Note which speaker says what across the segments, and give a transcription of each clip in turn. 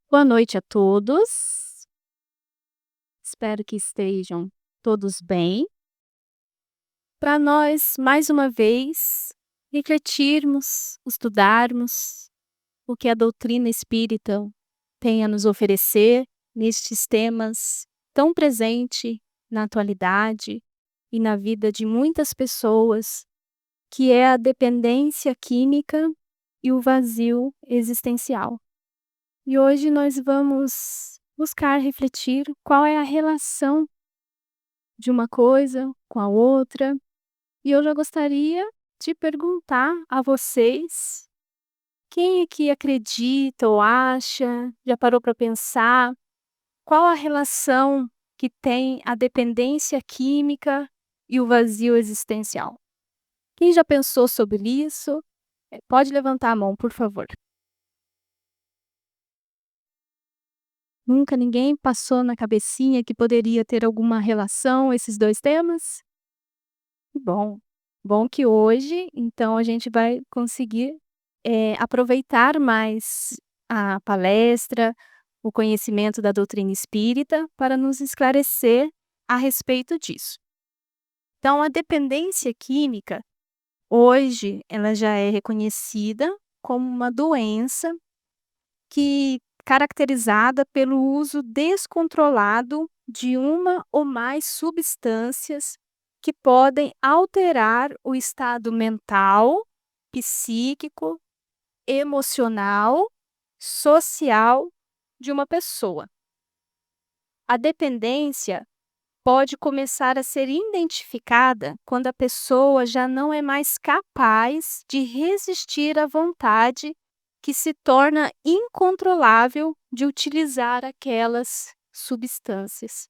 Speaker 1: Boa noite a todos. Espero que estejam todos bem. Para nós, mais uma vez, refletirmos, estudarmos o que a doutrina espírita tem a nos oferecer nestes temas tão presente na atualidade e na vida de muitas pessoas, que é a dependência química e o vazio existencial. E hoje nós vamos buscar refletir qual é a relação de uma coisa com a outra. E eu já gostaria de perguntar a vocês, quem aqui acredita ou acha, já parou para pensar, qual a relação que tem a dependência química e o vazio existencial? Quem já pensou sobre isso? Pode levantar a mão, por favor. Nunca ninguém passou na cabecinha que poderia ter alguma relação esses 2 temas? Que bom. Bom que hoje, então, a gente vai conseguir, aproveitar mais a palestra, o conhecimento da doutrina espírita para nos esclarecer a respeito disso. Então, a dependência química, hoje, ela já é reconhecida como uma doença que caracterizada pelo uso descontrolado de uma ou mais substâncias que podem alterar o estado mental, psíquico, emocional, social de uma pessoa. A dependência pode começar a ser identificada quando a pessoa já não é mais capaz de resistir à vontade que se torna incontrolável de utilizar aquelas substâncias.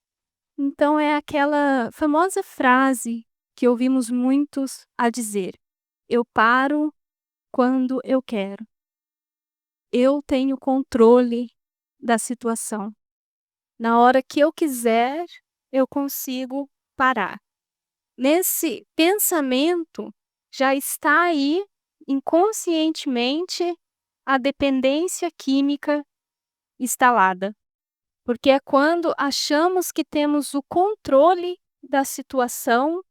Speaker 1: Então é aquela famosa frase que ouvimos muitos a dizer: "Eu paro quando eu quero. Eu tenho controle da situação. Na hora que eu quiser, eu consigo parar." Nesse pensamento já está aí inconscientemente a dependência química instalada, porque é quando achamos que temos o controle da situação,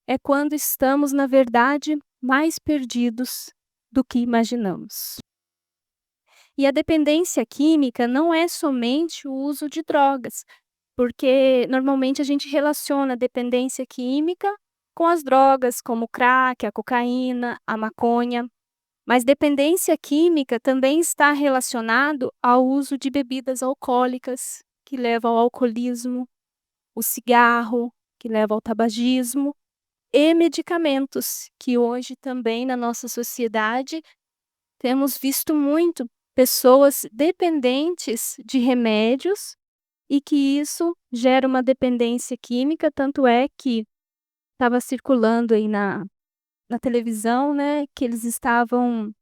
Speaker 1: é quando estamos, na verdade, mais perdidos do que imaginamos. E a dependência química não é somente o uso de drogas, porque normalmente a gente relaciona a dependência química com as drogas, como o crack, a cocaína, a maconha. Mas dependência química também está relacionado ao uso de bebidas alcoólicas, que levam ao alcoolismo, o cigarro, que leva ao tabagismo, e medicamentos, que hoje também na nossa sociedade temos visto muito pessoas dependentes de remédios e que isso gera uma dependência química, tanto é que estava circulando aí na televisão, né, que eles estavam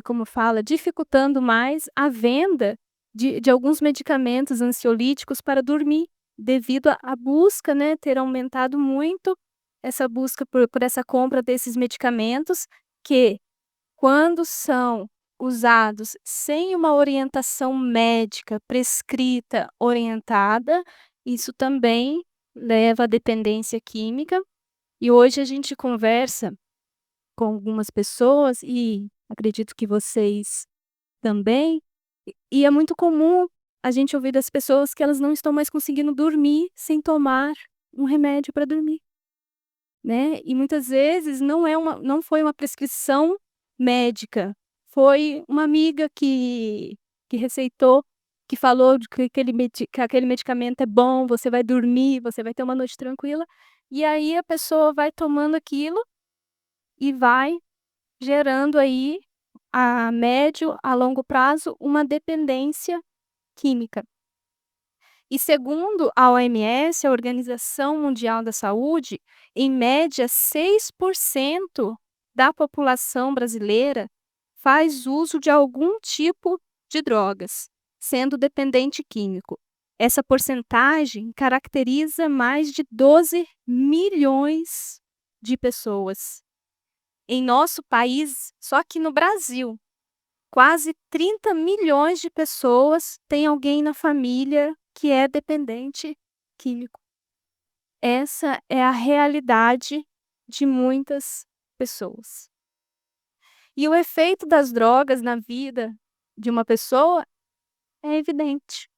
Speaker 1: como fala, dificultando mais a venda de alguns medicamentos ansiolíticos para dormir, devido à busca, né, ter aumentado muito essa busca por essa compra desses medicamentos, que quando são usados sem uma orientação médica prescrita, orientada, isso também leva à dependência química. E hoje a gente conversa com algumas pessoas e acredito que vocês também, e é muito comum a gente ouvir das pessoas que elas não estão mais conseguindo dormir sem tomar um remédio para dormir, né. E muitas vezes não foi uma prescrição médica, foi uma amiga que receitou, que falou de que aquele medicamento é bom, você vai dormir, você vai ter uma noite tranquila, e aí a pessoa vai tomando aquilo e vai gerando aí, a médio, a longo prazo, uma dependência química. E segundo a OMS, a Organização Mundial da Saúde, em média 6% da população brasileira faz uso de algum tipo de drogas, sendo dependente químico. Essa porcentagem caracteriza mais de 12 milhões de pessoas. Em nosso país, só aqui no Brasil, quase 30 milhões de pessoas têm alguém na família que é dependente químico. Essa é a realidade de muitas pessoas. E o efeito das drogas na vida de uma pessoa é evidente.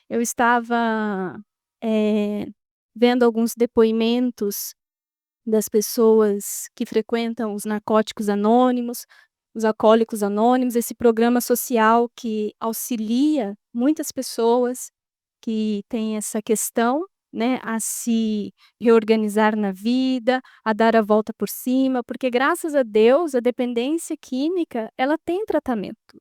Speaker 1: Eu estava, eh, vendo alguns depoimentos das pessoas que frequentam os Narcóticos Anônimos, os Alcoólicos Anônimos, esse programa social que auxilia muitas pessoas que têm essa questão, né, a se reorganizar na vida, a dar a volta por cima, porque graças a Deus a dependência química, ela tem tratamento.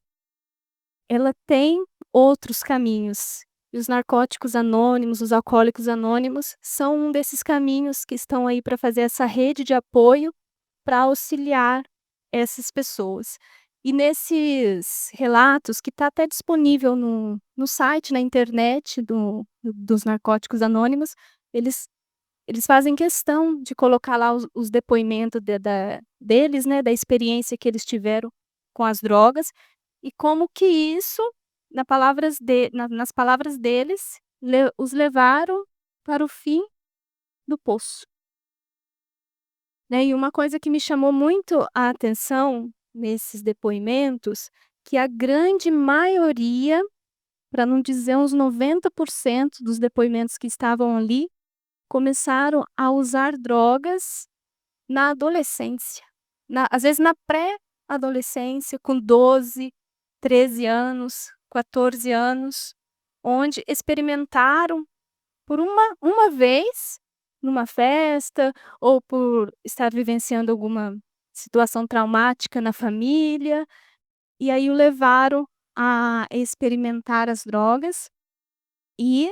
Speaker 1: Ela tem outros caminhos. E os Narcóticos Anônimos, os Alcoólicos Anônimos são um desses caminhos que estão aí para fazer essa rede de apoio para auxiliar essas pessoas. E nesses relatos, que está até disponível no site, na internet dos Narcóticos Anônimos, eles eles fazem questão de colocar lá os depoimentos deles, né, da experiência que eles tiveram com as drogas, e como que isso, nas palavras deles, os levaram para o fim do poço. Né, e uma coisa que me chamou muito a atenção nesses depoimentos, que a grande maioria, para não dizer uns 90% dos depoimentos que estavam ali, começaram a usar drogas na adolescência, às vezes na pré-adolescência, com 12, 13 anos, 14 anos, onde experimentaram por uma vez, numa festa, ou por estar vivenciando alguma situação traumática na família, e aí o levaram a experimentar as drogas e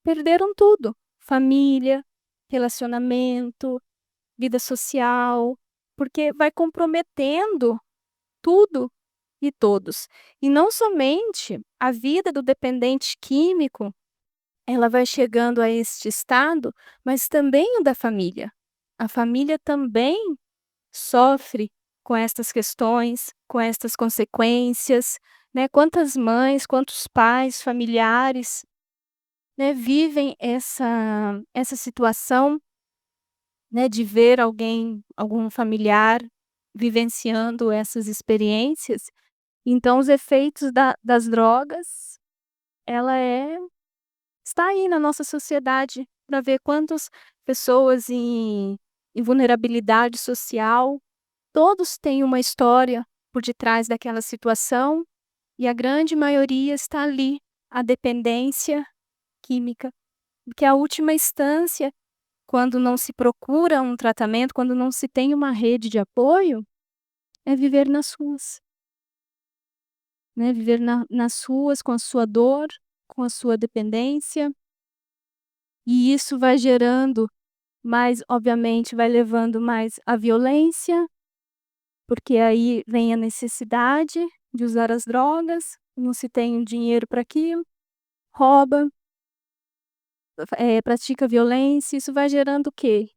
Speaker 1: perderam tudo: família, relacionamento, vida social, porque vai comprometendo tudo e todos. E não somente a vida do dependente químico, ela vai chegando a este estado, mas também o da família. A família também sofre com estas questões, com estas consequências, né? Quantas mães, quantos pais, familiares, né, vivem essa situação, né, de ver algum familiar vivenciando essas experiências. Então os efeitos das drogas, ela está aí na nossa sociedade, para ver quantas pessoas em vulnerabilidade social, todos têm uma história por detrás daquela situação, e a grande maioria está ali, a dependência química, porque a última instância, quando não se procura um tratamento, quando não se tem uma rede de apoio, é viver nas ruas, né, viver nas ruas com a sua dor, com a sua dependência, e isso vai gerando mais, obviamente, vai levando mais à violência, porque aí vem a necessidade de usar as drogas, não se tem o dinheiro para aquilo, rouba, pratica violência, isso vai gerando o quê?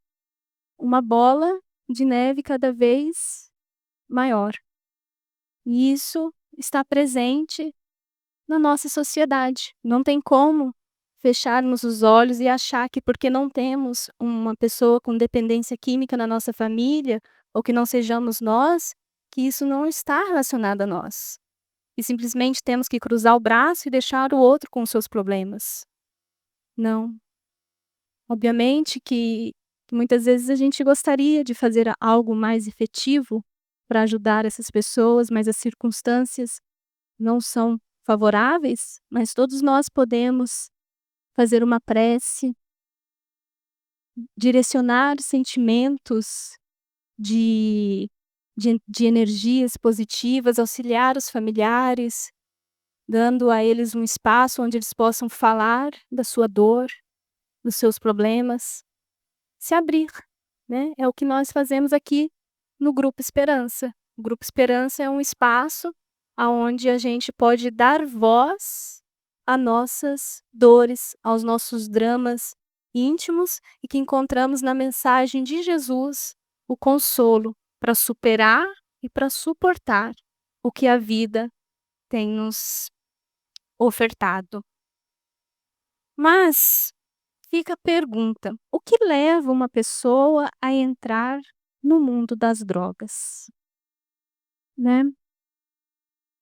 Speaker 1: Uma bola de neve cada vez maior. E isso está presente na nossa sociedade. Não tem como fecharmos os olhos e achar que porque não temos uma pessoa com dependência química na nossa família, ou que não sejamos nós, que isso não está relacionado a nós. E simplesmente temos que cruzar o braço e deixar o outro com os seus problemas. Não. Obviamente que muitas vezes a gente gostaria de fazer algo mais efetivo para ajudar essas pessoas, mas as circunstâncias não são favoráveis, mas todos nós podemos fazer uma prece, direcionar sentimentos de de energias positivas, auxiliar os familiares, dando a eles um espaço onde eles possam falar da sua dor, dos seus problemas, se abrir, né. É o que nós fazemos aqui no Grupo Esperança. O Grupo Esperança é um espaço aonde a gente pode dar voz a nossas dores, aos nossos dramas íntimos, e que encontramos na mensagem de Jesus o consolo para superar e para suportar o que a vida tem nos ofertado. Mas fica a pergunta: o que leva uma pessoa a entrar no mundo das drogas, né?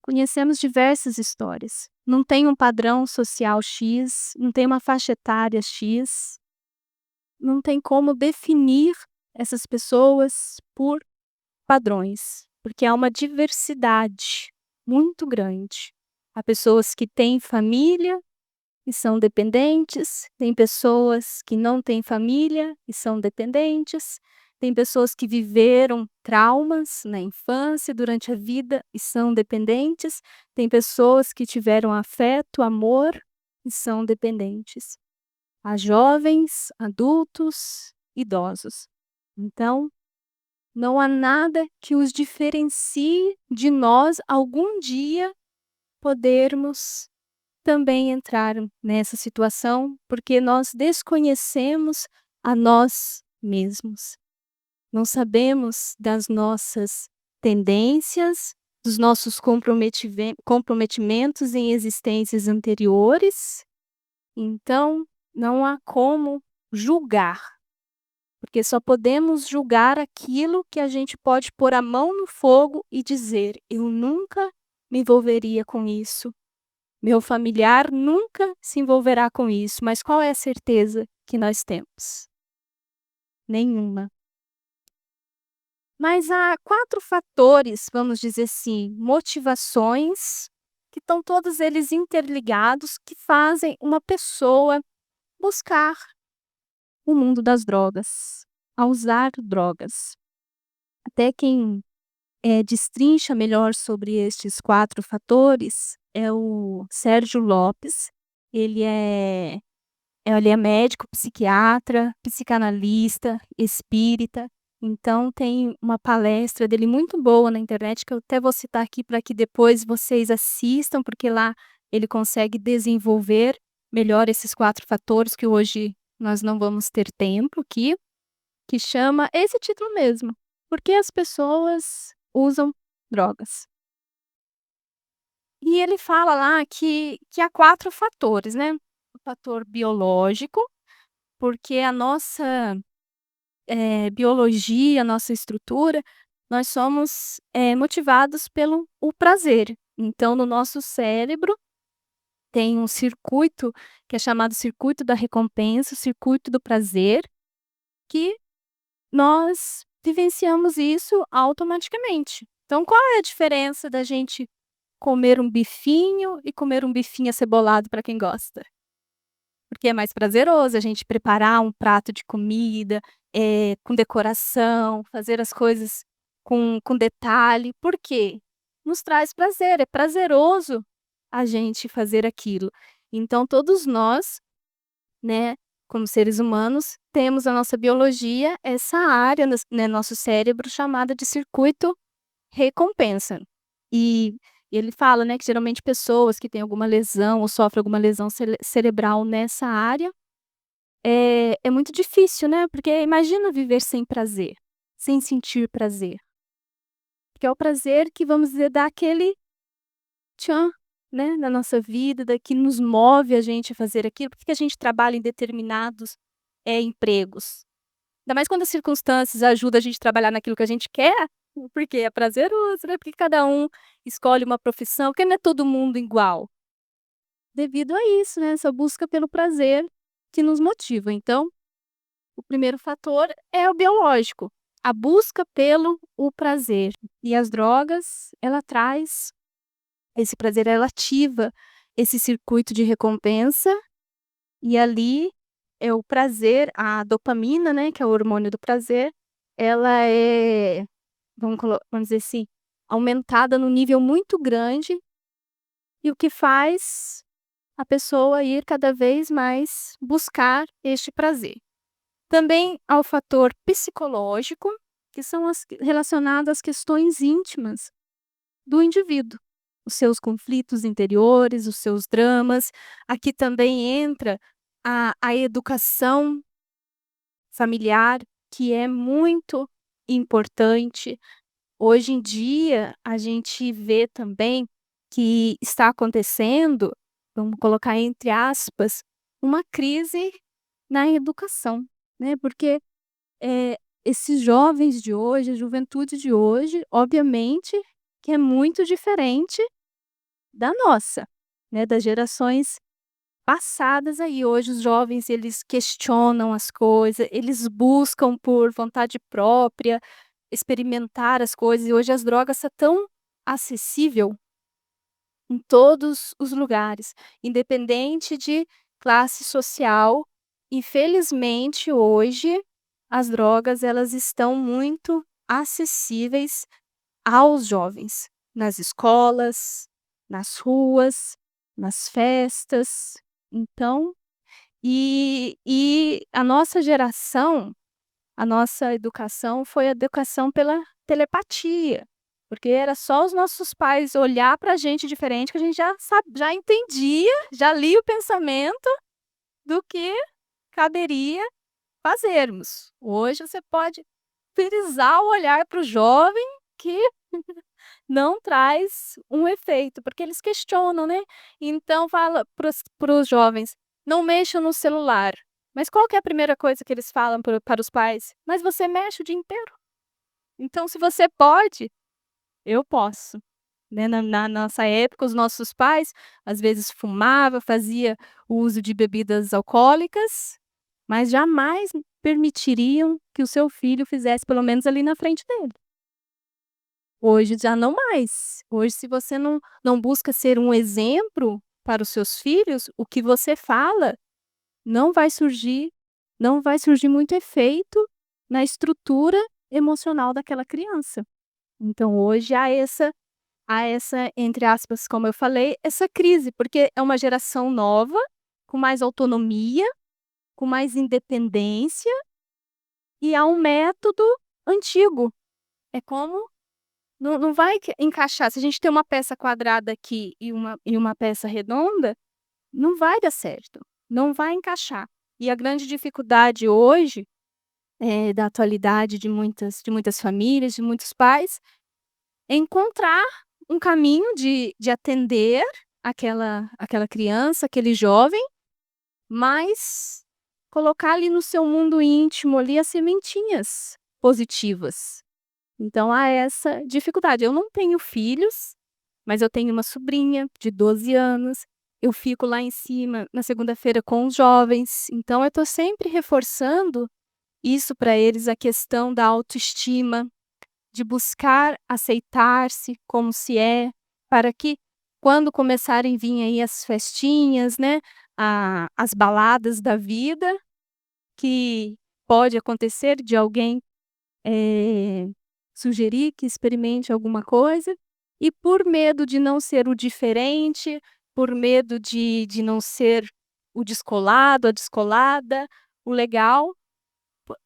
Speaker 1: Conhecemos diversas histórias. Não tem um padrão social X, não tem uma faixa etária X, não tem como definir essas pessoas por padrões, porque há uma diversidade muito grande. Há pessoas que têm família e são dependentes, tem pessoas que não têm família e são dependentes, tem pessoas que viveram traumas na infância, durante a vida e são dependentes, tem pessoas que tiveram afeto, amor e são dependentes. Há jovens, adultos, idosos. Então, não há nada que os diferencie de nós algum dia podermos também entrar nessa situação, porque nós desconhecemos a nós mesmos. Não sabemos das nossas tendências, dos nossos comprometimentos em existências anteriores. Então, não há como julgar, porque só podemos julgar aquilo que a gente pode pôr a mão no fogo e dizer: eu nunca me envolveria com isso. Meu familiar nunca se envolverá com isso, mas qual é a certeza que nós temos? Nenhuma. Mas há 4 fatores, vamos dizer assim, motivações, que estão todos eles interligados, que fazem uma pessoa buscar o mundo das drogas, a usar drogas. Até quem destrincha melhor sobre estes 4 fatores é o Sérgio Lopes. Ele é médico, psiquiatra, psicanalista, espírita. Então tem uma palestra dele muito boa na internet, que eu até vou citar aqui para que depois vocês assistam, porque lá ele consegue desenvolver melhor esses 4 fatores que hoje nós não vamos ter tempo aqui, que chama esse título mesmo: "Por que as pessoas usam drogas?". E ele fala lá que há 4 fatores, né. O fator biológico, porque a nossa, biologia, a nossa estrutura, nós somos, motivados pelo o prazer. Então no nosso cérebro tem um circuito que é chamado circuito da recompensa, o circuito do prazer, que nós vivenciamos isso automaticamente. Então qual é a diferença da gente comer um bifinho e comer um bifinho acebolado para quem gosta? Porque é mais prazeroso a gente preparar um prato de comida, com decoração, fazer as coisas com detalhe. Por quê? Nos traz prazer, é prazeroso a gente fazer aquilo. Então todos nós, né, como seres humanos, temos a nossa biologia, essa área né, nosso cérebro chamada de circuito recompensa. E ele fala, né, que geralmente pessoas que têm alguma lesão ou sofrem alguma lesão cerebral nessa área, é muito difícil, né, porque imagina viver sem prazer, sem sentir prazer. Que é o prazer que, vamos dizer, dá aquele tchan, né, na nossa vida, que nos move a gente a fazer aquilo. Por que a gente trabalha em determinados, empregos? Ainda mais quando as circunstâncias ajudam a gente a trabalhar naquilo que a gente quer, porque é prazeroso, né, porque cada um escolhe uma profissão, porque não é todo mundo igual. Devido a isso, né, essa busca pelo prazer que nos motiva. Então, o primeiro fator é o biológico, a busca pelo o prazer. E as drogas, ela traz esse prazer, ela ativa esse circuito de recompensa, e ali é o prazer, a dopamina, né, que é o hormônio do prazer, ela é, vamos dizer assim, aumentada num nível muito grande, e o que faz a pessoa ir cada vez mais buscar este prazer. Também há o fator psicológico, que são as relacionadas às questões íntimas do indivíduo, os seus conflitos interiores, os seus dramas. Aqui também entra a educação familiar, que é muito importante. hoje em dia, a gente vê também que está acontecendo, vamos colocar entre aspas, uma crise na educação, né, porque, esses jovens de hoje, a juventude de hoje, obviamente que é muito diferente da nossa, né, das gerações passadas aí. Hoje os jovens eles questionam as coisas, eles buscam por vontade própria experimentar as coisas, e hoje as drogas tá tão acessível em todos os lugares, independente de classe social. Infelizmente hoje as drogas elas estão muito acessíveis aos jovens, nas escolas, nas ruas, nas festas. Então a nossa geração, a nossa educação foi a educação pela telepatia, porque era só os nossos pais olhar pra gente diferente que a gente já entendia, já lia o pensamento do que caberia fazermos. Hoje você pode frisar o olhar para o jovem que não traz um efeito, porque eles questionam, né. Então fala para os jovens: "Não mexam no celular", mas qual que é a primeira coisa que eles falam para os pais? "Mas você mexe o dia inteiro, então se você pode, eu posso", né. Na nossa época, os nossos pais, às vezes fumava, fazia o uso de bebidas alcoólicas, mas jamais permitiriam que o seu filho fizesse pelo menos ali na frente dele. Hoje já não mais. Hoje se você não busca ser um exemplo para os seus filhos, o que você fala não vai surgir não vai surgir muito efeito na estrutura emocional daquela criança. Então hoje há essa, entre aspas, como eu falei, essa crise, porque é uma geração nova, com mais autonomia, com mais independência, e há um método antigo. É como não vai encaixar. Se a gente tem uma peça quadrada aqui e uma peça redonda, não vai dar certo, não vai encaixar. E a grande dificuldade hoje, da atualidade de muitas famílias, de muitos pais, é encontrar um caminho de atender aquela criança, aquele jovem, mas colocar ali no seu mundo íntimo ali as sementinhas positivas. Então há essa dificuldade. Eu não tenho filhos, mas eu tenho uma sobrinha de 12 anos, eu fico lá em cima na segunda-feira com os jovens, então eu estou sempre reforçando isso para eles, a questão da autoestima, de buscar aceitar-se como se é, para que quando começarem a vir aí as festinhas, né, as baladas da vida, que pode acontecer de alguém eh, sugerir que experimente alguma coisa, e por medo de não ser o diferente, por medo de não ser o descolado, a descolada, o legal,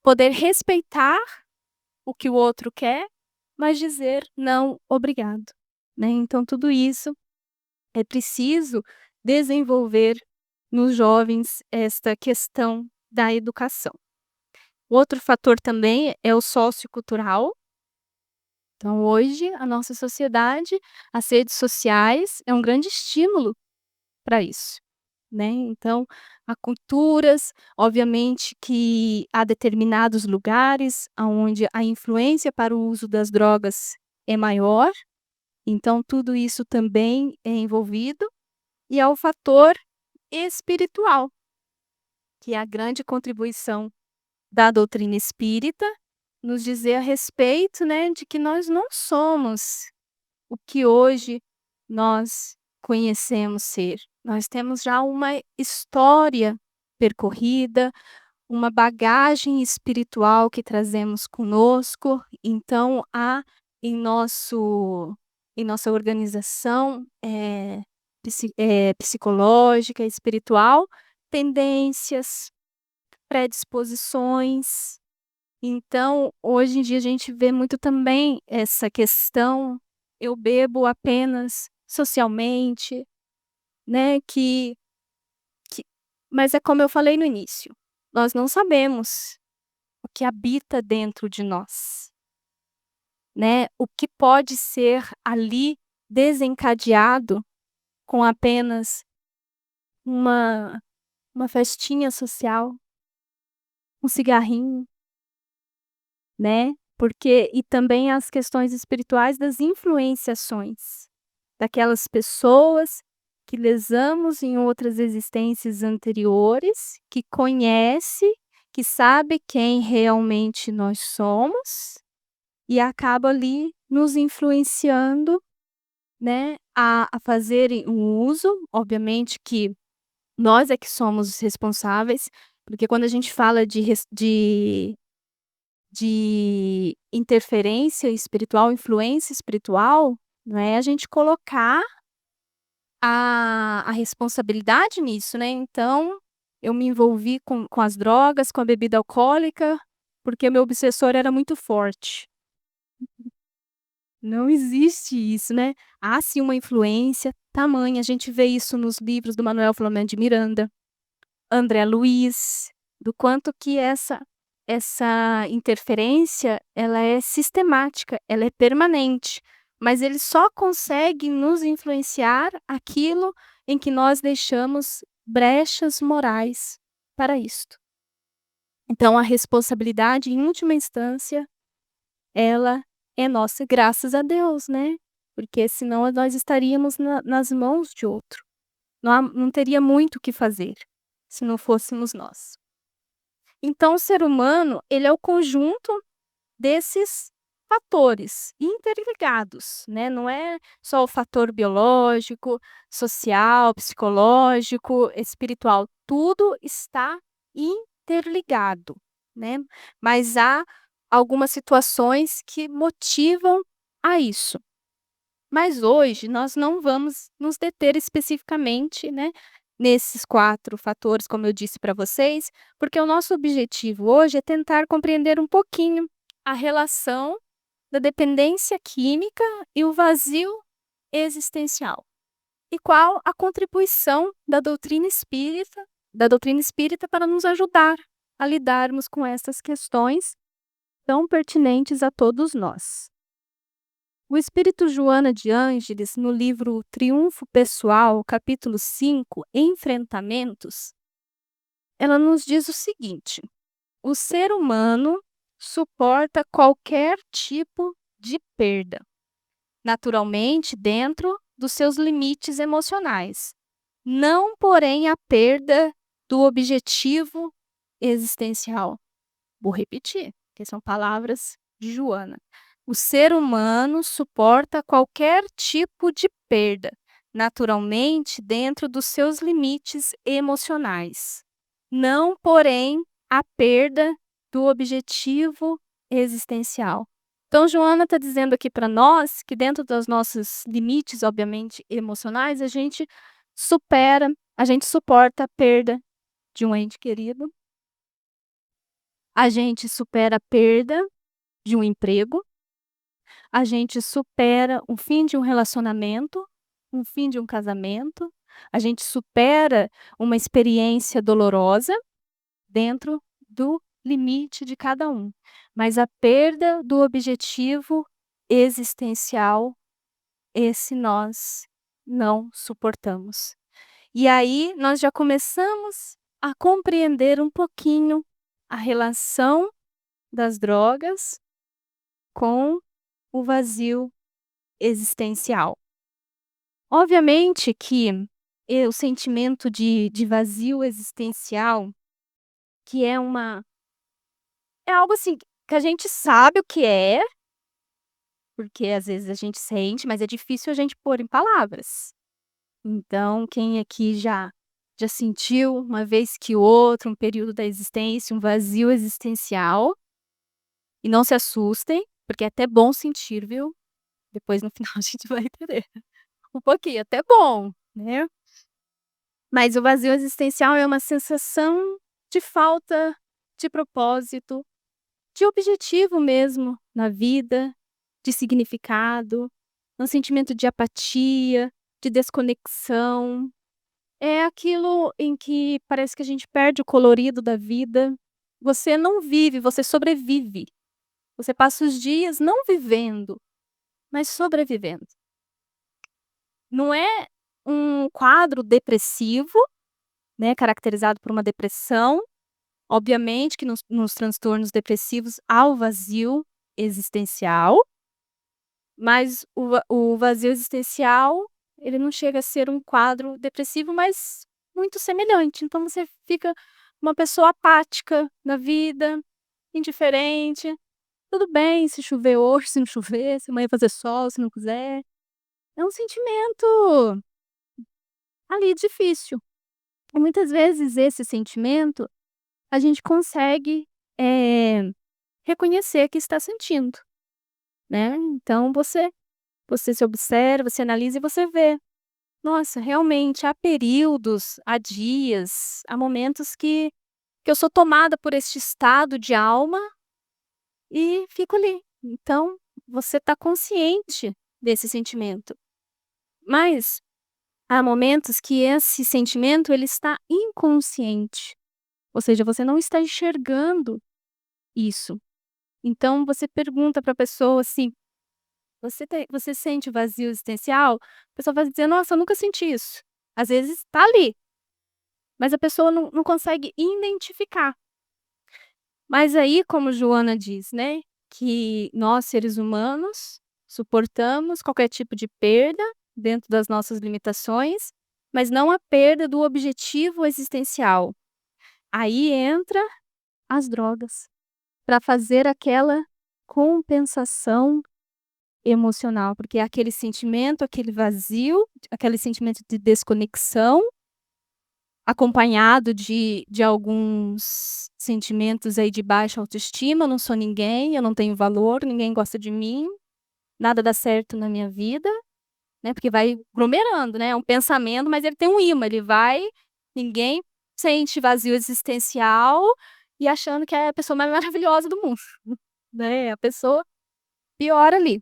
Speaker 1: poder respeitar o que o outro quer, mas dizer: "Não, obrigado", né. Então tudo isso é preciso desenvolver nos jovens esta questão da educação. Outro fator também é o sociocultural. Então hoje a nossa sociedade, as redes sociais é um grande estímulo para isso, né. Então há culturas, obviamente que há determinados lugares aonde a influência para o uso das drogas é maior, então tudo isso também é envolvido, e há o fator espiritual, que é a grande contribuição da doutrina espírita, nos dizer a respeito, né, de que nós não somos o que hoje nós conhecemos ser. Nós temos já uma história percorrida, uma bagagem espiritual que trazemos conosco, então há em nossa organização, psicológica, espiritual, tendências, predisposições. Então, hoje em dia a gente vê muito também essa questão, eu bebo apenas socialmente, né, que mas é como eu falei no início, nós não sabemos o que habita dentro de nós, né, o que pode ser ali desencadeado com apenas uma uma festinha social, um cigarrinho, né, porque e também as questões espirituais das influenciações, daquelas pessoas que lesamos em outras existências anteriores, que conhece, que sabe quem realmente nós somos, e acaba ali nos influenciando, né, a fazerem um uso, obviamente que nós é que somos os responsáveis, porque quando a gente fala de interferência espiritual, influência espiritual, não é a gente colocar a responsabilidade nisso, né, então, eu me envolvi com as drogas, com a bebida alcoólica, porque meu obsessor era muito forte. Não existe isso, né. Há sim uma influência tamanha, a gente vê isso nos livros do Manuel Filomeno de Miranda, André Luiz, do quanto que essa interferência, ela é sistemática, ela é permanente, mas ele só consegue nos influenciar aquilo em que nós deixamos brechas morais para isto. Então a responsabilidade, em última instância, ela é nossa, graças a Deus, né, porque senão nós estaríamos nas mãos de outro. Não teria muito o que fazer, se não fôssemos nós. Então o ser humano, ele é o conjunto desses fatores interligados, né, não é só o fator biológico, social, psicológico, espiritual, tudo está interligado, né, mas há algumas situações que motivam a isso. Mas hoje nós não vamos nos deter especificamente, né, nesses 4 fatores, como eu disse para vocês, porque o nosso objetivo hoje é tentar compreender um pouquinho a relação da dependência química e o vazio existencial. E qual a contribuição da doutrina espírita para nos ajudar a lidarmos com essas questões tão pertinentes a todos nós. O espírito Joana de Ângeles, no livro Triunfo Pessoal, capítulo 5, Enfrentamentos, ela nos diz o seguinte: o ser humano suporta qualquer tipo de perda, naturalmente dentro dos seus limites emocionais, não, porém, a perda do objetivo existencial. Vou repetir, que são palavras de Joana. O ser humano suporta qualquer tipo de perda, naturalmente dentro dos seus limites emocionais. Não, porém, a perda do objetivo existencial. Então, Joana está dizendo aqui para nós que dentro dos nossos limites, obviamente, emocionais, a gente suporta a perda de um ente querido, a gente supera a perda de um emprego, a gente supera o fim de um relacionamento, um fim de um casamento, a gente supera uma experiência dolorosa dentro do limite de cada um. Mas a perda do objetivo existencial, esse nós não suportamos. E aí nós já começamos a compreender um pouquinho a relação das drogas com o vazio existencial. Obviamente que o sentimento de vazio existencial, que é algo assim que a gente sabe o que é, porque às vezes a gente sente, mas é difícil a gente pôr em palavras. Então, quem aqui já sentiu uma vez que outra, um período da existência, um vazio existencial, e não se assustem, porque é até bom sentir, viu? Depois no final a gente vai entender. Um pouquinho, até bom, né. Mas o vazio existencial é uma sensação de falta de propósito, de objetivo mesmo na vida, de significado, um sentimento de apatia, de desconexão. É aquilo em que parece que a gente perde o colorido da vida. Você não vive, você sobrevive. Você passa os dias não vivendo, mas sobrevivendo. Não é um quadro depressivo, né, caracterizado por uma depressão. Obviamente que nos transtornos depressivos há o vazio existencial, mas o vazio existencial, ele não chega a ser um quadro depressivo, mas muito semelhante. Então você fica uma pessoa apática na vida, indiferente. Tudo bem se chover hoje, se não chover, se amanhã fazer sol, se não quiser. É um sentimento ali difícil. E muitas vezes esse sentimento a gente consegue, reconhecer que está sentindo, né. Então você se observa, você analisa e você vê: "Nossa, realmente há períodos, há dias, há momentos que eu sou tomada por este estado de alma e fico ali". Então, você está consciente desse sentimento. Mas há momentos que esse sentimento ele está inconsciente, ou seja, você não está enxergando isso. Então você pergunta para a pessoa assim: você sente vazio existencial?" A pessoa vai dizer: "Nossa, eu nunca senti isso". Às vezes tá ali, mas a pessoa não consegue identificar. Mas aí, como Joana diz, né, que nós seres humanos suportamos qualquer tipo de perda dentro das nossas limitações, mas não a perda do objetivo existencial. Aí entra as drogas, para fazer aquela compensação emocional, porque é aquele sentimento, aquele vazio, aquele sentimento de desconexão, acompanhado de alguns sentimentos aí de baixa autoestima: "Eu não sou ninguém, eu não tenho valor, ninguém gosta de mim, nada dá certo na minha vida", né, porque vai aglomerando, né, é um pensamento, mas ele tem um ímã, ele vai ninguém sente vazio existencial e achando que é a pessoa mais maravilhosa do mundo, né, a pessoa pior ali.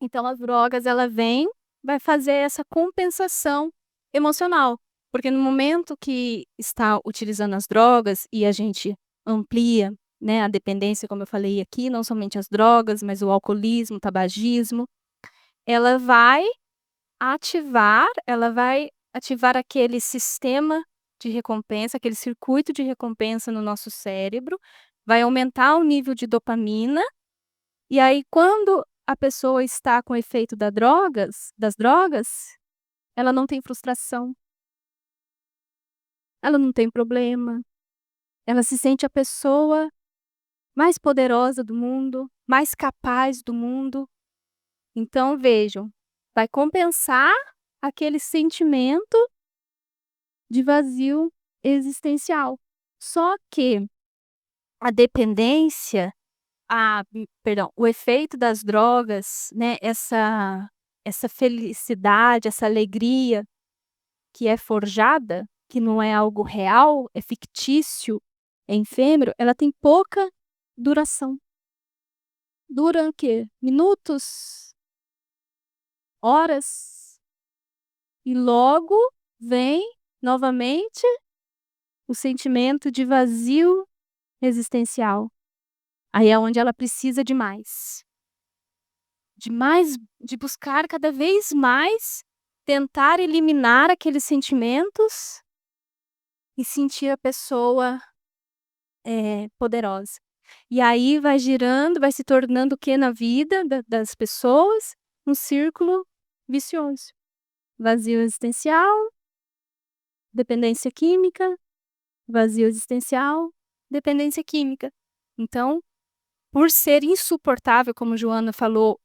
Speaker 1: Então as drogas ela vem, vai fazer essa compensação emocional, porque no momento que está utilizando as drogas e a gente amplia, né, a dependência, como eu falei aqui, não somente as drogas, mas o alcoolismo, o tabagismo, ela vai ela vai ativar aquele sistema de recompensa, aquele circuito de recompensa no nosso cérebro, vai aumentar o nível de dopamina e aí quando a pessoa está com o efeito das drogas, ela não tem frustração, ela não tem problema, ela se sente a pessoa mais poderosa do mundo, mais capaz do mundo. Então vejam, vai compensar aquele sentimento de vazio existencial. Só que a dependência perdão, o efeito das drogas, né, essa felicidade, essa alegria que é forjada, que não é algo real, é fictício, é efêmero, ela tem pouca duração. Dura o quê? Minutos, horas, e logo vem novamente o sentimento de vazio existencial. Aí é onde ela precisa de mais, de buscar cada vez mais tentar eliminar aqueles sentimentos e sentir a pessoa, poderosa. E aí vai girando, vai se tornando o que na vida das pessoas? Um círculo vicioso. Vazio existencial, dependência química, vazio existencial, dependência química. Então, por ser insuportável, como Joana falou,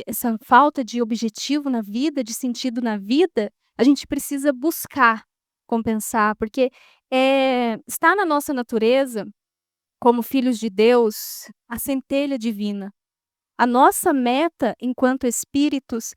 Speaker 1: essa falta de objetivo na vida, de sentido na vida, a gente precisa buscar compensar, porque, está na nossa natureza, como filhos de Deus, a centelha divina. A nossa meta enquanto espíritos,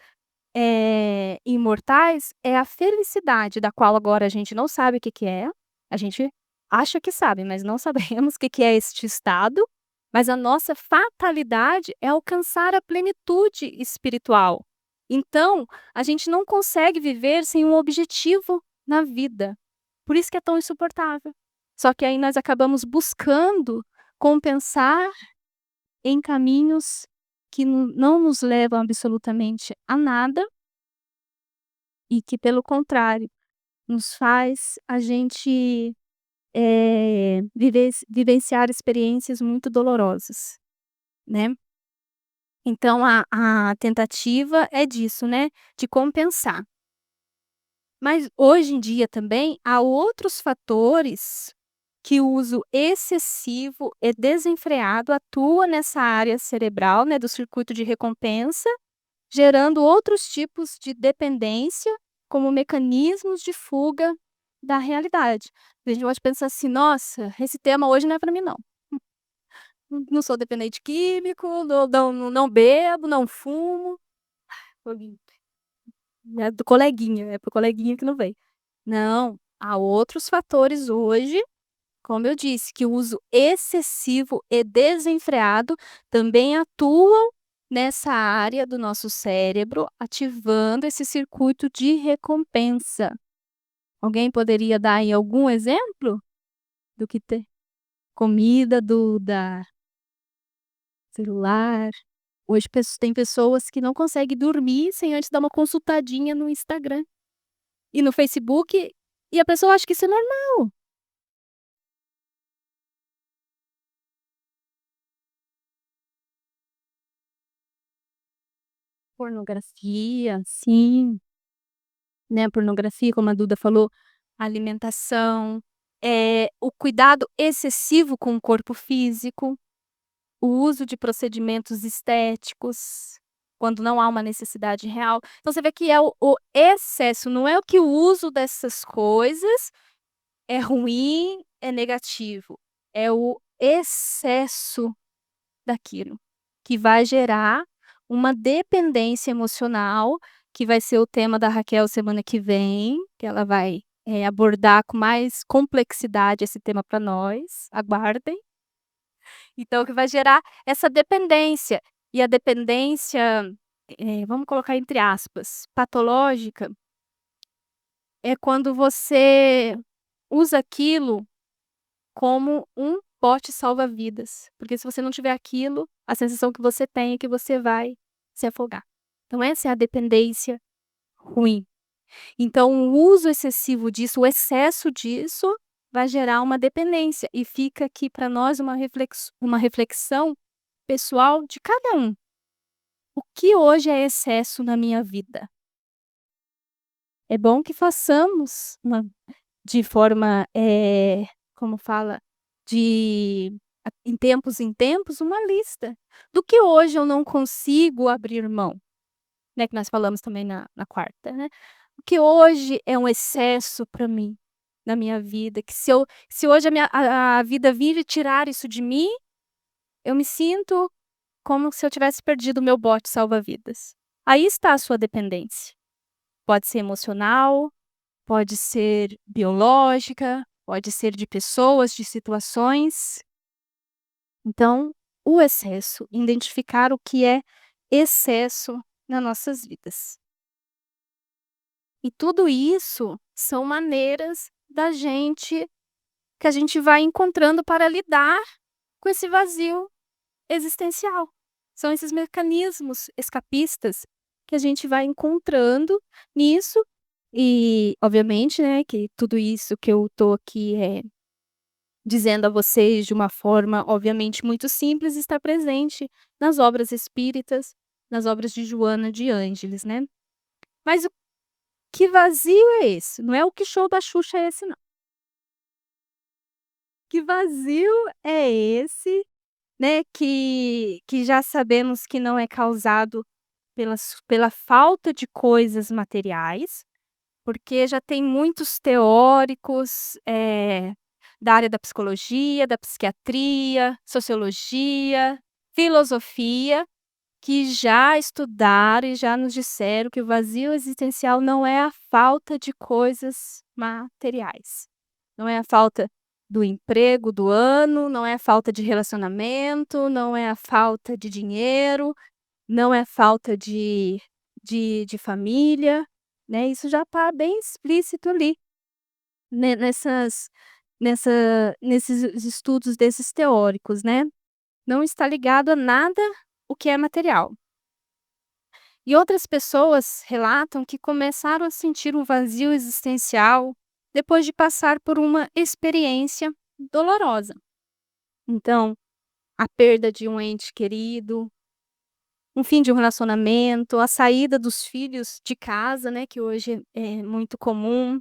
Speaker 1: imortais, é a felicidade, da qual agora a gente não sabe o que que é, a gente acha que sabe, mas não sabemos o que que é este estado, mas a nossa fatalidade é alcançar a plenitude espiritual. Então, a gente não consegue viver sem um objetivo na vida. Por isso que é tão insuportável. Só que aí nós acabamos buscando compensar em caminhos que não nos levam absolutamente a nada e que, pelo contrário, nos faz a gente, vivenciar experiências muito dolorosas, né. Então a tentativa é disso, né, de compensar. Mas hoje em dia também há outros fatores que o uso excessivo e desenfreado atua nessa área cerebral, né, do circuito de recompensa, gerando outros tipos de dependência, como mecanismos de fuga da realidade. A gente pode pensar assim: "Nossa, esse tema hoje não é para mim não. Não sou dependente químico, não bebo, não fumo". É do coleguinha, é pro coleguinha que não vem. Não, há outros fatores hoje, como eu disse, que o uso excessivo e desenfreado também atuam nessa área do nosso cérebro, ativando esse circuito de recompensa. Alguém poderia dar aí algum exemplo do que ter comida, do da celular? Hoje tem pessoas que não conseguem dormir sem antes dar uma consultadinha no Instagram e no Facebook, e a pessoa acha que isso é normal. Pornografia, sim, né, pornografia, como a Duda falou, alimentação, o cuidado excessivo com o corpo físico, o uso de procedimentos estéticos, quando não há uma necessidade real. Então você vê que é o excesso, não é o que o uso dessas coisas é ruim, é negativo, é o excesso daquilo, que vai gerar uma dependência emocional, que vai ser o tema da Raquel semana que vem, que ela vai, abordar com mais complexidade esse tema para nós, aguardem. Então que vai gerar essa dependência, e a dependência, vamos colocar entre aspas, "patológica", é quando você usa aquilo como um bote salva-vidas, porque se você não tiver aquilo, a sensação que você tem é que você vai se afogar. Então essa é a dependência ruim. Então o uso excessivo disso, o excesso disso, vai gerar uma dependência e fica aqui para nós uma reflexão pessoal de cada um. O que hoje é excesso na minha vida? É bom que façamos uma de forma, como fala? De em tempos, uma lista do que hoje eu não consigo abrir mão, né, que nós falamos também na quarta, né. O que hoje é um excesso para mim, na minha vida, que se hoje a vida vir e tirar isso de mim, eu me sinto como se eu tivesse perdido o meu bote salva-vidas. Aí está a sua dependência. Pode ser emocional, pode ser biológica, pode ser de pessoas, de situações. Então, o excesso, identificar o que é excesso nas nossas vidas. E tudo isso são maneiras da gente que a gente vai encontrando para lidar com esse vazio existencial. São esses mecanismos escapistas que a gente vai encontrando nisso e, obviamente, né, que tudo isso que eu tô aqui, dizendo a vocês de uma forma, obviamente, muito simples, está presente nas obras espíritas, nas obras de Joana de Ângeles, né. Mas o que vazio é esse? Não é o que show da Xuxa é esse não. Que vazio é esse, né, que já sabemos que não é causado pela falta de coisas materiais, porque já tem muitos teóricos, da área da psicologia, da psiquiatria, sociologia, filosofia, que já estudaram e já nos disseram que o vazio existencial não é a falta de coisas materiais. Não é a falta do emprego do ano, não é a falta de relacionamento, não é a falta de dinheiro, não é falta de família, né, isso já está bem explícito ali, nesses estudos desses teóricos, né. não está ligado a nada o que é material. E outras pessoas relatam que começaram a sentir um vazio existencial depois de passar por uma experiência dolorosa. Então, a perda de um ente querido, um fim de um relacionamento, a saída dos filhos de casa, né, que hoje é muito comum,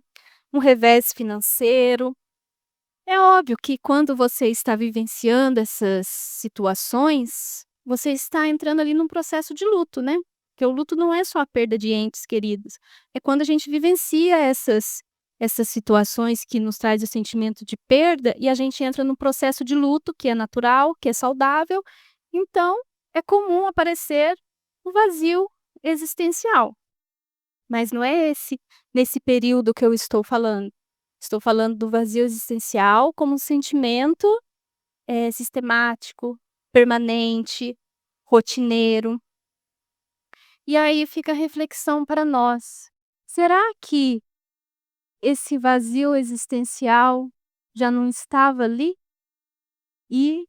Speaker 1: um revés financeiro. É óbvio que quando você está vivenciando essas situações, você está entrando ali num processo de luto, né. Porque o luto não é só a perda de entes queridos, é quando a gente vivencia essas situações que nos traz o sentimento de perda e a gente entra num processo de luto que é natural, que é saudável, então é comum aparecer um vazio existencial. Mas não é nesse período que eu estou falando. Estou falando do vazio existencial como um sentimento, sistemático, permanente, rotineiro. E aí fica a reflexão para nós: será que esse vazio existencial já não estava ali? E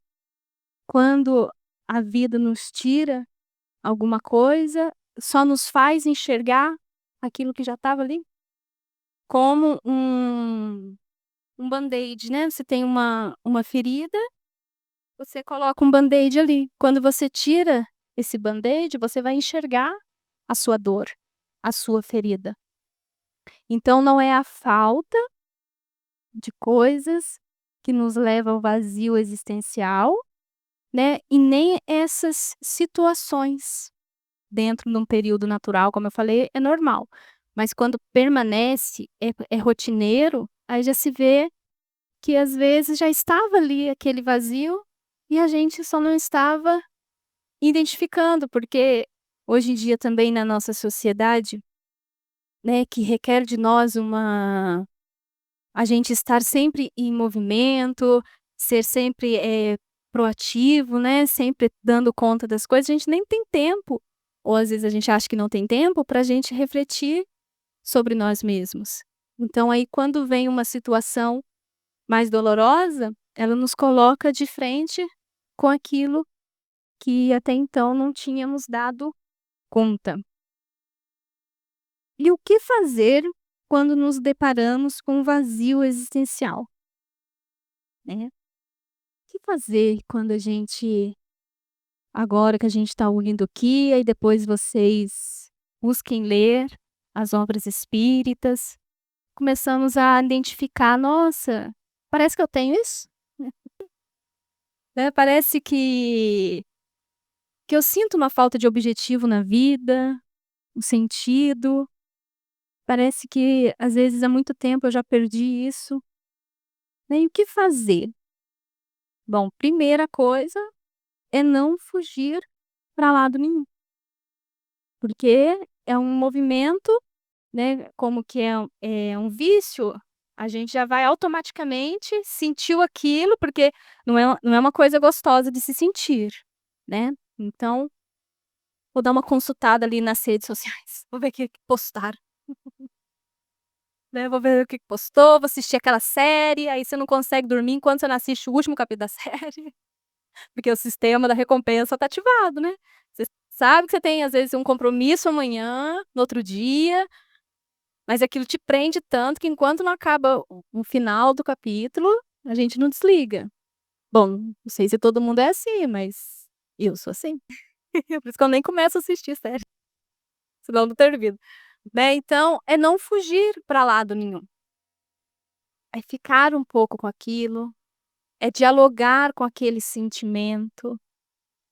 Speaker 1: quando a vida nos tira alguma coisa, só nos faz enxergar aquilo que já estava ali? Como um band-aid, né, você tem uma ferida, você coloca um band-aid ali. Quando você tira esse band-aid, você vai enxergar a sua dor, a sua ferida. Então não é a falta de coisas que nos leva ao vazio existencial, né, e nem essas situações dentro de um período natural, como eu falei, é normal. Mas quando permanece, é rotineiro, aí já se vê que às vezes já estava ali aquele vazio, e a gente só não estava identificando, porque hoje em dia também na nossa sociedade, né, que requer de nós a gente estar sempre em movimento, ser sempre, proativo, né, sempre dando conta das coisas, a gente nem tem tempo, ou às vezes a gente acha que não tem tempo, para a gente refletir sobre nós mesmos. Então aí quando vem uma situação mais dolorosa, ela nos coloca de frente com aquilo que até então não tínhamos dado conta. E o que fazer quando nos deparamos com um vazio existencial, né? O que fazer quando a gente agora que a gente está ouvindo aqui, aí depois vocês busquem ler as obras espíritas, começamos a identificar: "Nossa, parece que eu tenho isso", né, parece que eu sinto uma falta de objetivo na vida, um sentido, parece que às vezes há muito tempo eu já perdi isso, né, e o que fazer? Bom, primeira coisa é não fugir para lado nenhum, porque é um movimento, né, como que é um vício, a gente já vai automaticamente sentiu aquilo, porque não é uma coisa gostosa de se sentir, né. Então, vou dar uma consultada ali nas redes sociais, vou ver o que que postaram. Né, vou ver o que que postou, vou assistir aquela série, aí você não consegue dormir enquanto você não assiste o último capítulo da série, porque o sistema da recompensa tá ativado, né. Você sabe que você tem, às vezes, um compromisso amanhã, no outro dia, mas aquilo te prende tanto que enquanto não acaba o final do capítulo, a gente não desliga. Bom, não sei se todo mundo é assim, mas eu sou assim. Por isso que eu nem começo a assistir série, senão não termino, né. Então, é não fugir pra lado nenhum. É ficar um pouco com aquilo, é dialogar com aquele sentimento,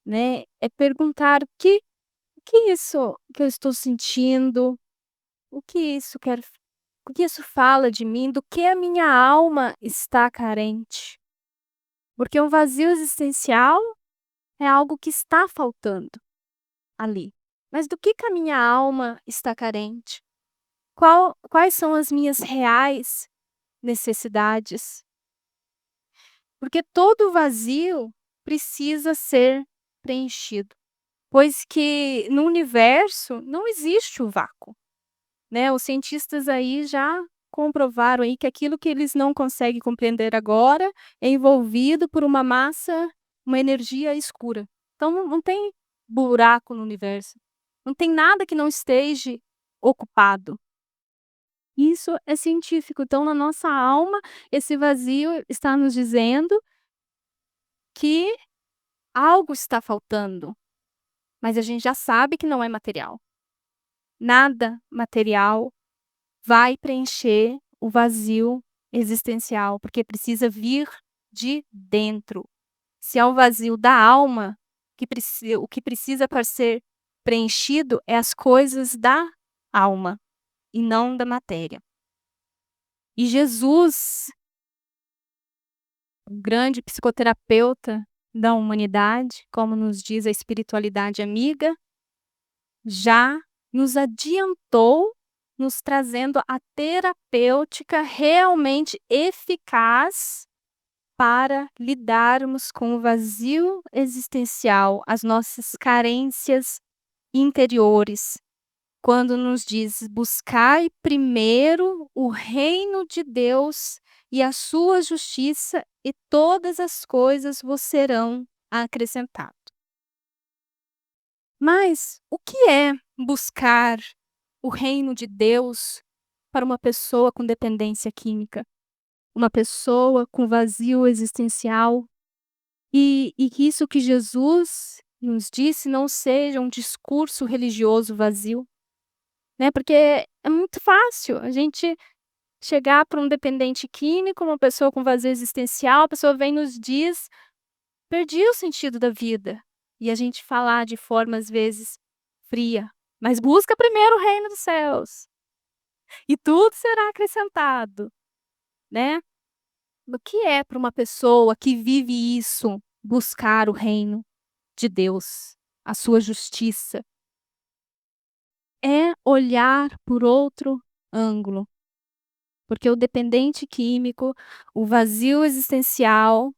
Speaker 1: né, é perguntar o que isso que eu estou sentindo, o que isso quer o que isso fala de mim, do que a minha alma está carente. Porque um vazio existencial é algo que está faltando ali. Mas do que a minha alma está carente? Quais são as minhas reais necessidades? Porque todo vazio precisa ser preenchido, pois que no universo não existe o vácuo, né, os cientistas aí já comprovaram aí que aquilo que eles não conseguem compreender agora é envolvido por uma massa uma energia escura. Então não tem buraco no universo, não tem nada que não esteja ocupado. Isso é científico. Então, na nossa alma, esse vazio está nos dizendo que algo está faltando, mas a gente já sabe que não é material. Nada material vai preencher o vazio existencial, porque precisa vir de dentro. Se é o vazio da alma, o que precisa para ser preenchido é as coisas da alma e não da matéria. E Jesus, o grande psicoterapeuta da humanidade, como nos diz a espiritualidade amiga, já nos adiantou, nos trazendo a terapêutica realmente eficaz para lidarmos com o vazio existencial, as nossas carências interiores, quando nos diz: buscai primeiro o reino de Deus e a sua justiça, e todas as coisas vos serão acrescentadas. Mas o que é buscar o reino de Deus para uma pessoa com dependência química? Uma pessoa com vazio existencial? E que isso que Jesus nos disse não seja um discurso religioso vazio, né, porque é muito fácil a gente chegar para um dependente químico, uma pessoa com vazio existencial, a pessoa vem e nos diz: "Perdi o sentido da vida", e a gente falar de forma, às vezes, fria: "Mas busca primeiro o reino dos céus, e tudo será acrescentado", né. O que é para uma pessoa que vive isso, buscar o reino de Deus, a sua justiça? É olhar por outro ângulo, porque o dependente químico, o vazio existencial,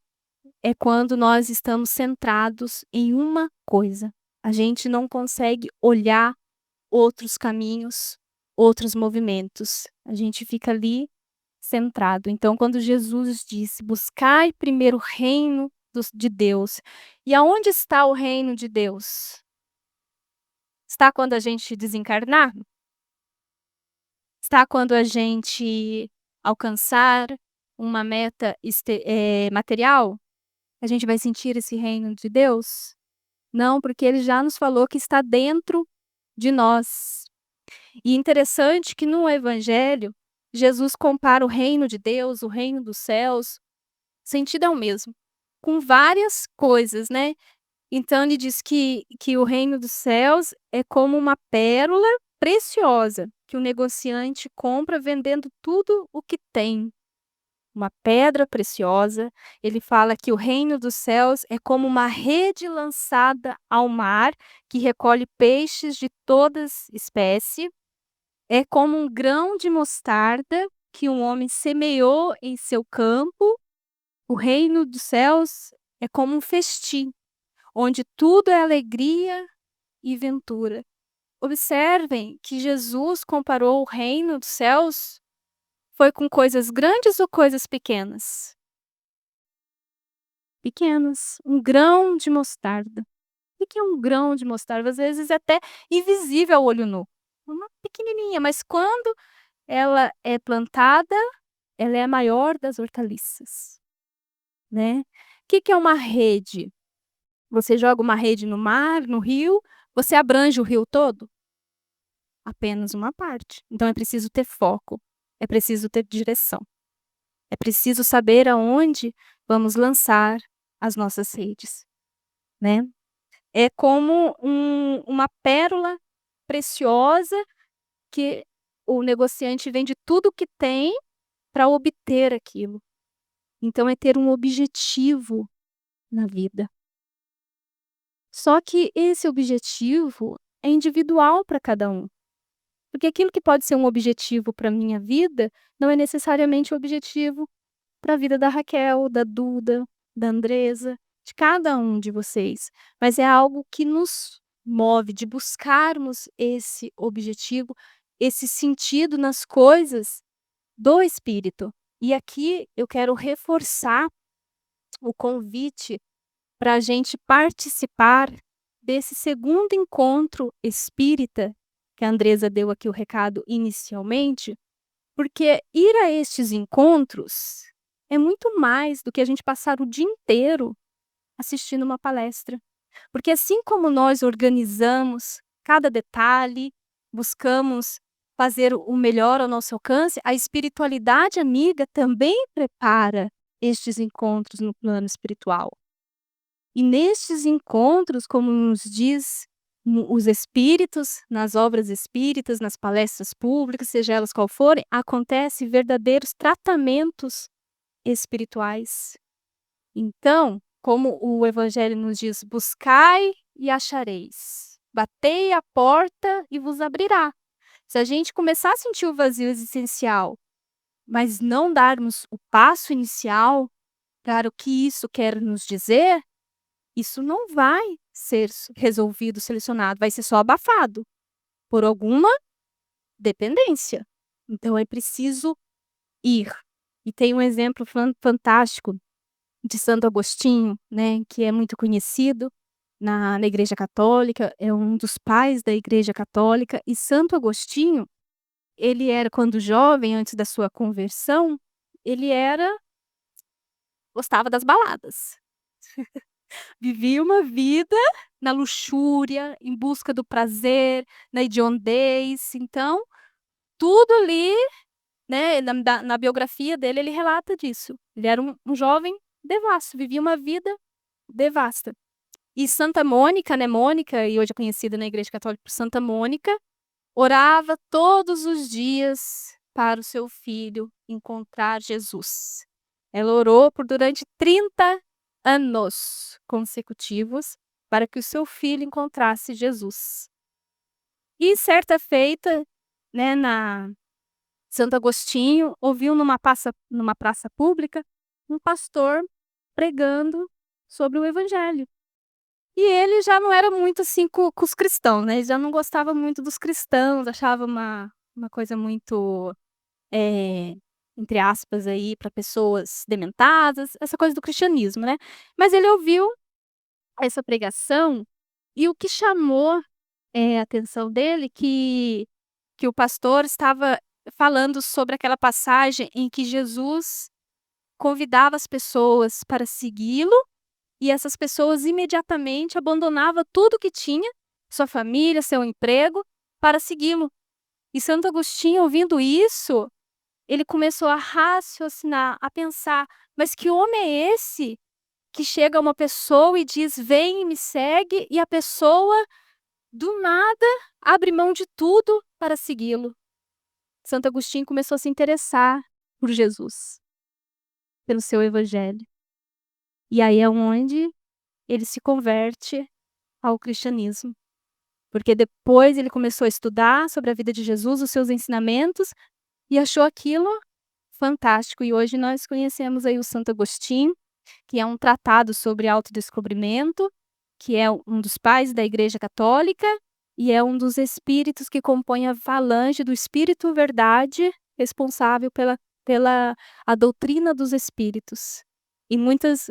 Speaker 1: é quando nós estamos centrados em uma coisa. A gente não consegue olhar outros caminhos, outros movimentos. A gente fica ali centrado. Então, quando Jesus disse: "Buscai primeiro o reino de Deus", e aonde está o reino de Deus? Está quando a gente desencarnar? Está quando a gente alcançar uma meta material? A gente vai sentir esse reino de Deus? Não, porque ele já nos falou que está dentro de nós. E interessante que no evangelho, Jesus compara o reino de Deus, o reino dos céus, o sentido é o mesmo, com várias coisas, né. Então ele diz que o reino dos céus é como uma pérola preciosa, que o negociante compra vendendo tudo o que tem. Uma pedra preciosa. Ele fala que o reino dos céus é como uma rede lançada ao mar, que recolhe peixes de todas espécie. É como um grão de mostarda que um homem semeou em seu campo. O reino dos céus é como um festim, onde tudo é alegria e ventura. Observem que Jesus comparou o reino dos céus foi com coisas grandes ou coisas pequenas? Pequenas, um grão de mostarda. O que é um grão de mostarda? Às vezes é até invisível ao olho nu. Uma pequenininha, mas quando ela é plantada, ela é a maior das hortaliças, né. O que é uma rede? Você joga uma rede no mar, no rio, você abrange o rio todo? Apenas uma parte. Então é preciso ter foco, é preciso ter direção, é preciso saber aonde vamos lançar as nossas redes, né. É como uma pérola preciosa que o negociante vende tudo o que tem para obter aquilo. Então é ter um objetivo na vida. Só que esse objetivo é individual para cada um. Porque aquilo que pode ser um objetivo para minha vida, não é necessariamente o objetivo para a vida da Raquel, da Duda, da Andresa, de cada um de vocês. Mas é algo que nos move de buscarmos esse objetivo, esse sentido nas coisas do espírito. E aqui eu quero reforçar o convite para a gente participar desse segundo encontro espírita, que a Andresa deu aqui o recado inicialmente, porque ir a estes encontros é muito mais do que a gente passar o dia inteiro assistindo uma palestra. Porque assim como nós organizamos cada detalhe, buscamos fazer o melhor ao nosso alcance, a espiritualidade amiga também prepara estes encontros no plano espiritual. E nestes encontros, como nos diz os espíritos, nas obras espíritas, nas palestras públicas, seja elas qual forem, acontecem verdadeiros tratamentos espirituais. Então, como o evangelho nos diz: buscai e achareis, batei a porta e vos abrirá. Se a gente começar a sentir o vazio existencial, mas não darmos o passo inicial para o que isso quer nos dizer, isso não vai ser resolvido, selecionado, vai ser só abafado por alguma dependência. Então é preciso ir. E tem um exemplo fantástico de Santo Agostinho, né, que é muito conhecido na Igreja Católica, é um dos pais da Igreja Católica. E Santo Agostinho, ele era, quando jovem, antes da sua conversão, ele gostava das baladas. Vivia uma vida na luxúria, em busca do prazer, na hediondez. Então, tudo ali, né, na biografia dele, ele relata disso. Ele era um jovem devasso, vivia uma vida devassa. E Santa Mônica, né, Mônica, e hoje é conhecida na Igreja Católica por Santa Mônica, orava todos os dias para o seu filho encontrar Jesus. Ela orou durante 30 anos consecutivos para que o seu filho encontrasse Jesus. E certa feita, né, na Santo Agostinho ouviu numa praça pública um pastor pregando sobre o evangelho. E ele já não era muito assim com os cristãos, né, ele já não gostava muito dos cristãos, achava uma coisa muito, entre aspas aí, para pessoas dementadas, essa coisa do cristianismo, né. Mas ele ouviu essa pregação e o que chamou, a atenção dele que o pastor estava falando sobre aquela passagem em que Jesus convidava as pessoas para segui-lo, e essas pessoas imediatamente abandonavam tudo que tinha, sua família, seu emprego, para segui-lo. E Santo Agostinho, ouvindo isso, ele começou a raciocinar, a pensar: mas que homem é esse que chega a uma pessoa e diz: vem e me segue, e a pessoa, do nada, abre mão de tudo para segui-lo? Santo Agostinho começou a se interessar por Jesus, pelo seu evangelho. E aí é onde ele se converte ao cristianismo. Porque depois ele começou a estudar sobre a vida de Jesus, os seus ensinamentos, e achou aquilo fantástico. E hoje nós conhecemos aí o Santo Agostinho, que é um tratado sobre autodescobrimento, que é um dos pais da Igreja Católica e é um dos espíritos que compõem a falange do Espírito Verdade, responsável pela a doutrina dos espíritos. E muitas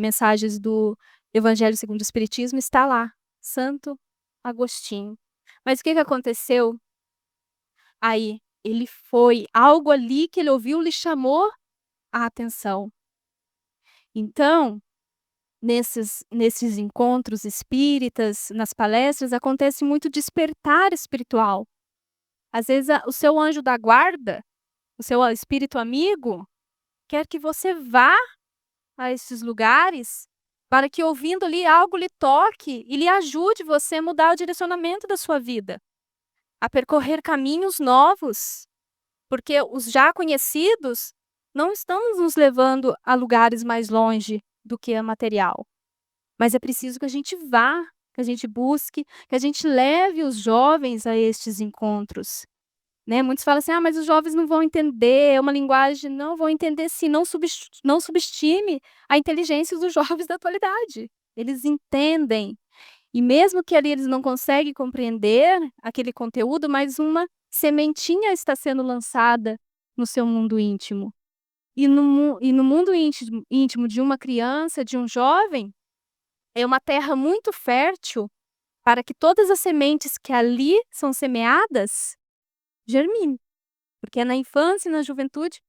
Speaker 1: mensagens do Evangelho segundo o Espiritismo está lá, Santo Agostinho. Mas o que aconteceu? Aí, algo ali que ele ouviu lhe chamou a atenção. Então, nesses encontros espíritas, nas palestras, acontece muito despertar espiritual. Às vezes, o seu anjo da guarda, o seu espírito amigo, quer que você vá a esses lugares para que, ouvindo ali, algo lhe toque e lhe ajude você a mudar o direcionamento da sua vida, a percorrer caminhos novos, porque os já conhecidos não estão nos levando a lugares mais longe do que a material. Mas é preciso que a gente vá, que a gente busque, que a gente leve os jovens a estes encontros, né. Muitos falam assim: "Ah, mas os jovens não vão entender, é uma linguagem", não vão entender sim, não subestime a inteligência dos jovens da atualidade. Eles entendem. E mesmo que ali eles não conseguem compreender aquele conteúdo, mas uma sementinha está sendo lançada no seu mundo íntimo. E no mundo íntimo de uma criança, de um jovem, é uma terra muito fértil para que todas as sementes que ali são semeadas germinem, porque é na infância e na juventude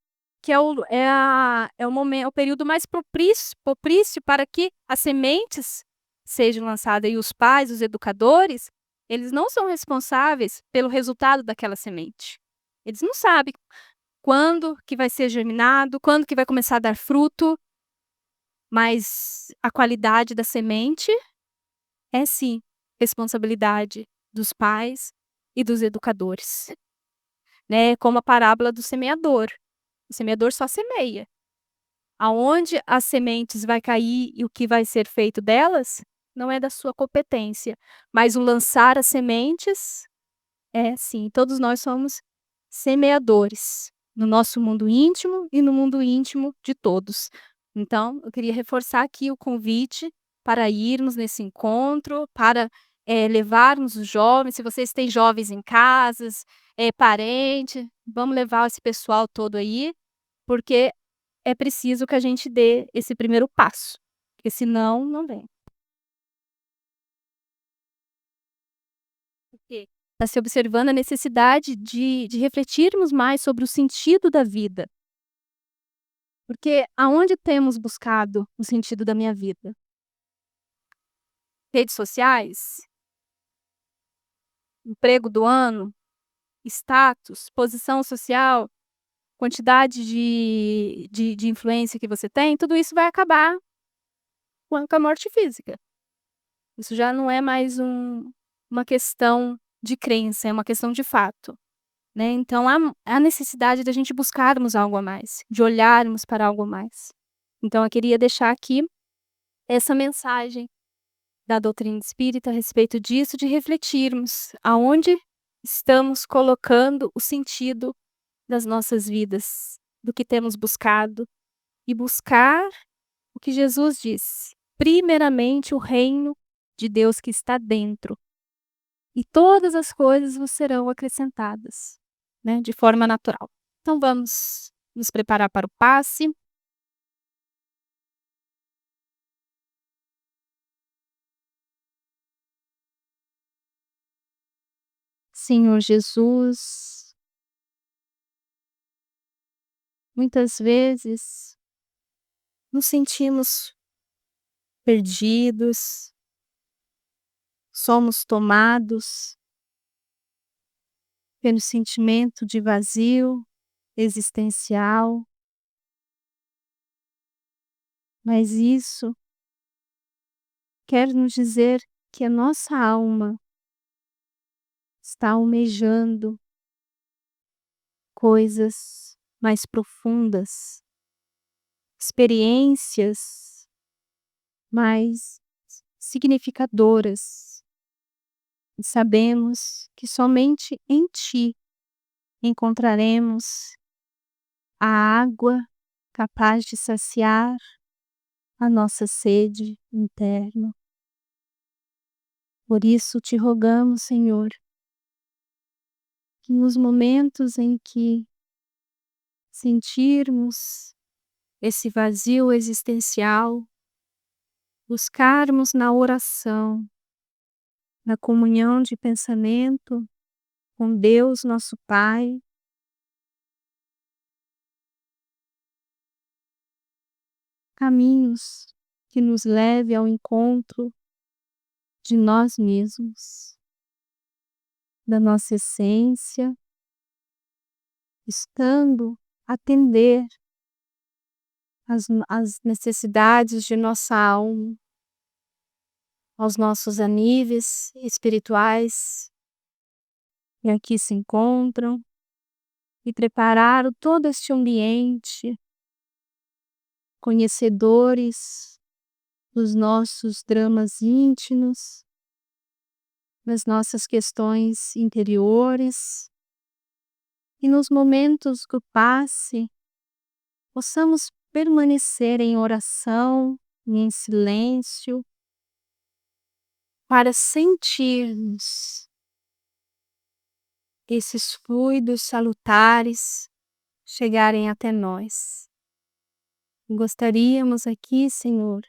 Speaker 1: que é o período mais propício para que as sementes sejam lançadas, e os pais, os educadores, eles não são responsáveis pelo resultado daquela semente. Eles não sabem quando que vai ser germinado, quando que vai começar a dar fruto, mas a qualidade da semente é sim responsabilidade dos pais e dos educadores, né, como a parábola do semeador. O semeador só semeia. Aonde as sementes vai cair e o que vai ser feito delas, não é da sua competência, mas o lançar as sementes é sim, todos nós somos semeadores, no nosso mundo íntimo e no mundo íntimo de todos. Então, eu queria reforçar aqui o convite para irmos nesse encontro, para, levarmos os jovens, se vocês têm jovens em casas, parente, vamos levar esse pessoal todo aí, porque é preciso que a gente dê esse primeiro passo, porque senão não vem. Porque está se observando a necessidade de refletirmos mais sobre o sentido da vida. Porque aonde temos buscado o sentido da minha vida? Redes sociais? Emprego do ano? Status? Posição social? Quantidade de influência que você tem? Tudo isso vai acabar com a morte física. Isso já não é mais uma questão de crença, é uma questão de fato, né. Então há necessidade da gente buscarmos algo a mais, de olharmos para algo a mais. Então eu queria deixar aqui essa mensagem da doutrina espírita a respeito disso, de refletirmos aonde estamos colocando o sentido das nossas vidas, do que temos buscado, e buscar o que Jesus disse: primeiramente o reino de Deus que está dentro, e todas as coisas vos serão acrescentadas, né, de forma natural. Então vamos nos preparar para o passe. Senhor Jesus, muitas vezes nos sentimos perdidos, somos tomados pelo sentimento de vazio existencial, mas isso quer nos dizer que a nossa alma está almejando coisas mais profundas, experiências mais significadoras. E sabemos que somente em Ti encontraremos a água capaz de saciar a nossa sede interna. Por isso te rogamos, Senhor, que nos momentos em que sentirmos esse vazio existencial, buscarmos na oração, na comunhão de pensamento com Deus, nosso Pai, caminhos que nos leve ao encontro de nós mesmos, da nossa essência, estando a atender às necessidades de nossa alma, aos nossos níveis espirituais que aqui se encontram, e preparar todo este ambiente, conhecedores dos nossos dramas íntimos, das nossas questões interiores, e nos momentos do passe possamos permanecer em oração e em silêncio para sentirmos esses fluidos salutares chegarem até nós. Gostaríamos aqui, Senhor,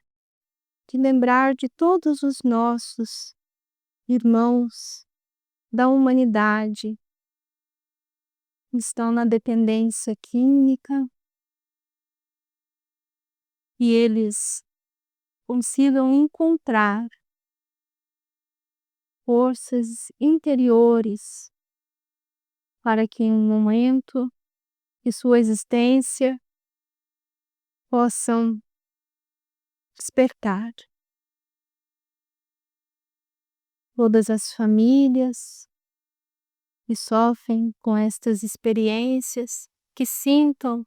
Speaker 1: de lembrar de todos os nossos irmãos da humanidade que estão na dependência química e eles consigam encontrar forças interiores para que em um momento de sua existência possam despertar. Todas as famílias que sofrem com estas experiências, que sintam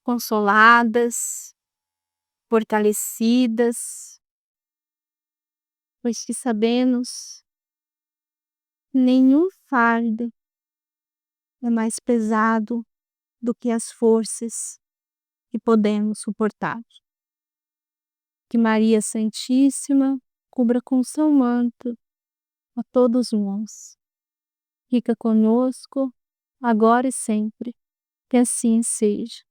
Speaker 1: consoladas, fortalecidas, pois que sabemos que nenhum fardo é mais pesado do que as forças que podemos suportar. Que Maria Santíssima cubra com seu manto a todos nós. Fica conosco, agora e sempre. Que assim seja.